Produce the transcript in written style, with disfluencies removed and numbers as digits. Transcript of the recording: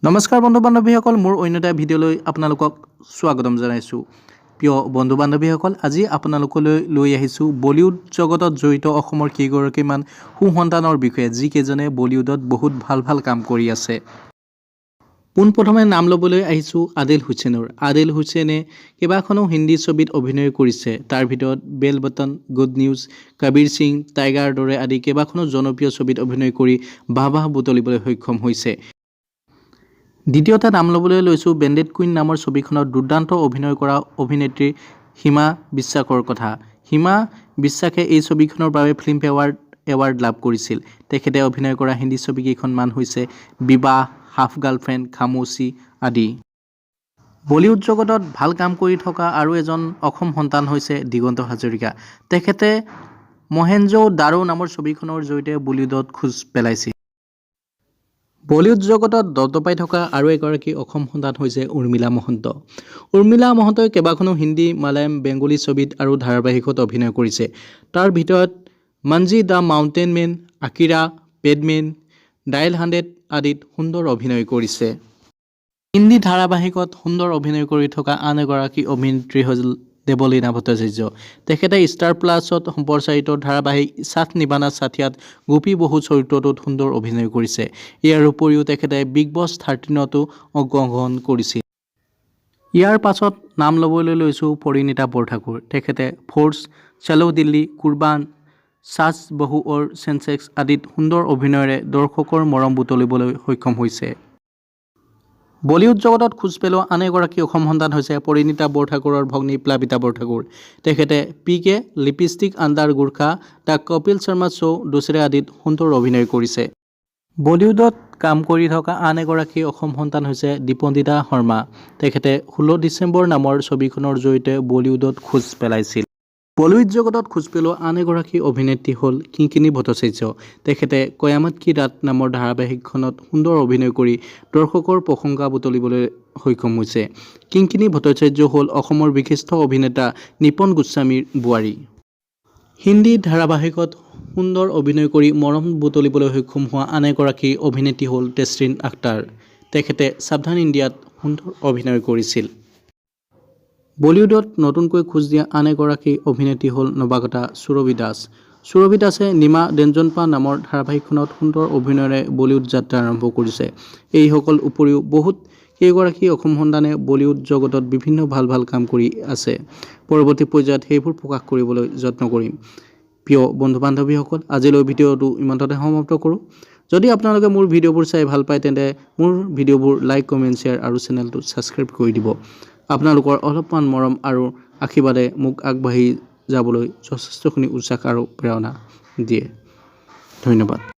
নমস্কাৰ বন্ধু বান্ধৱীসকল, মোৰ অন্য এটা ভিডিঅ'লৈ আপোনালোকক স্বাগতম জনাইছোঁ। প্ৰিয় বন্ধু বান্ধৱীসকল, আজি আপোনালোকলৈ লৈ আহিছোঁ বলিউড জগতত জড়িত অসমৰ কেইগৰাকীমান সুসন্তানৰ বিষয়ে, যিকেইজনে বলিউডত বহুত ভাল কাম কৰি আছে। পোনপ্ৰথমে নাম ল'বলৈ আহিছোঁ আদিল হুছেইনৰ। আদিল হুছেইনে কেইবাখনো হিন্দী ছবিত অভিনয় কৰিছে। তাৰ ভিতৰত Bell Bottom, Good News, Kabir Singh, Tiger দৰে আদি কেইবাখনো জনপ্ৰিয় ছবিত অভিনয় কৰি বাহ বুটলিবলৈ সক্ষম হৈছে। দ্বিতীয়তে নাম ল'বলৈ লৈছোঁ বেণ্ডেড কুইন নামৰ ছবিখনত দুৰ্দান্ত অভিনয় কৰা অভিনেত্ৰী হিমা বিশ্বাসৰ কথা। হিমা বিশ্বাসে এই ছবিখনৰ বাবে ফিল্মফেয়াৰ এৱাৰ্ড লাভ কৰিছিল। তেখেতে অভিনয় কৰা হিন্দী ছবিকেইখনমান হৈছে বিবাহ, হাফ গাৰ্লফ্ৰেণ্ড, খামোচি আদি। বলিউড জগতত ভাল কাম কৰি থকা আৰু এজন অসম সন্তান হৈছে দিগন্ত হাজৰিকা। তেখেতে মহেঞ্জো দাৰো নামৰ ছবিখনৰ জৰিয়তে বলিউডত খোজ পেলাইছিল। বলিউড জগতত দপদপাই থকা আৰু এগৰাকী অসম সন্তান হৈছে উৰ্মিলা মহন্ত। উৰ্মিলা মহন্তই কেইবাখনো হিন্দী, মালায়ালম, বেংগলী ছবিত আৰু ধাৰাবাহিকত অভিনয় কৰিছে। তাৰ ভিতৰত Manjhi the Mountain Man, Akira, Padman, Dial 100 আদিত সুন্দৰ অভিনয় কৰিছে। হিন্দী ধাৰাবাহিকত সুন্দৰ অভিনয় কৰি থকা আন এগৰাকী অভিনেত্ৰী হ'ল দেৱলীনা ভট্টাচাৰ্য। তেখেতে ষ্টাৰ প্লাছত সম্প্ৰচাৰিত ধাৰাবাহিক সাথ নিভানা সাথিয়াত গোপী বহু চৰিত্ৰটোত সুন্দৰ অভিনয় কৰিছে। ইয়াৰ উপৰিও তেখেতে বিগ বছ 13তো অংশগ্ৰহণ কৰিছিল। ইয়াৰ পাছত নাম ল'বলৈ লৈছোঁ পৰিণীতা বৰঠাকুৰ। তেখেতে ফ'ৰ্চ, চলো দিল্লী, কুৰবান, সাছ বহু অৰ চেনছেক্স আদিত সুন্দৰ অভিনয়েৰে দৰ্শকৰ মৰম বুটলিবলৈ সক্ষম হৈছে। বলিউড জগতত খোজ পেলোৱা আন এগৰাকী অসম সন্তান হৈছে পৰিণীতা বৰঠাকুৰৰ ভগ্নী প্লাবিতা বৰঠাকুৰ। তেখেতে PK, Lipstick Under Gorkha, the Kapil Sharma Show', দুচৰা আদিত সুন্দৰ অভিনয় কৰিছে। বলিউডত কাম কৰি থকা আন এগৰাকী অসম সন্তান হৈছে দীপনদিতা শৰ্মা। তেখেতে 16 ডিচেম্বৰ নামৰ ছবিখনৰ জৰিয়তে বলিউডত খোজ পেলাইছিল। বলিউড জগতত খোজ পেলোৱা আন এগৰাকী অভিনেত্ৰী হ'ল কিংকিণী ভট্টাচাৰ্য। তেখেতে কয়ামত কি ৰাত নামৰ ধাৰাবাহিকখনত সুন্দৰ অভিনয় কৰি দৰ্শকৰ প্ৰশংসা বুটলিবলৈ সক্ষম হৈছে। কিংকিণী ভট্টাচাৰ্য হ'ল অসমৰ বিশিষ্ট অভিনেতা নিপন গোস্বামীৰ বোৱাৰী। হিন্দী ধাৰাবাহিকত সুন্দৰ অভিনয় কৰি মৰম বুটলিবলৈ সক্ষম হোৱা আন এগৰাকী অভিনেত্ৰী হ'ল তেছৰিন আখতাৰ। তেখেতে সাৱধান ইণ্ডিয়াত সুন্দৰ অভিনয় কৰিছিল। বলিউডত নতুনকৈ খোজ দিয়া আন এগৰাকী অভিনেত্ৰী হ'ল নৱাগতা সুৰভি দাস। সুৰভি দাসে নিমা ডেঞ্জনপা নামৰ ধাৰাবাহিকখনত সুন্দৰ অভিনয়েৰে বলিউড যাত্ৰা আৰম্ভ কৰিছে। এইসকল উপৰিও বহুত কেইগৰাকী অসম সন্তানে বলিউড জগতত বিভিন্ন ভাল কাম কৰি আছে। পৰৱৰ্তী পৰ্যায়ত সেইবোৰ প্ৰকাশ কৰিবলৈ যত্ন কৰিম। প্ৰিয় বন্ধু বান্ধৱীসকল, আজিলৈ ভিডিঅ'টো ইমানতে সমাপ্ত কৰোঁ। যদি আপোনালোকে মোৰ ভিডিঅ'বোৰ চাই ভাল পায় তেন্তে মোৰ ভিডিঅ'বোৰ লাইক, কমেণ্ট, শ্বেয়াৰ আৰু চেনেলটো ছাবস্ক্ৰাইব কৰি দিব। আপোনালোকৰ অলপমান মৰম আৰু আশীৰ্বাদে মোক আগবাঢ়ি যাবলৈ যথেষ্টখিনি উৎসাহ আৰু প্ৰেৰণা দিয়ে। ধন্যবাদ।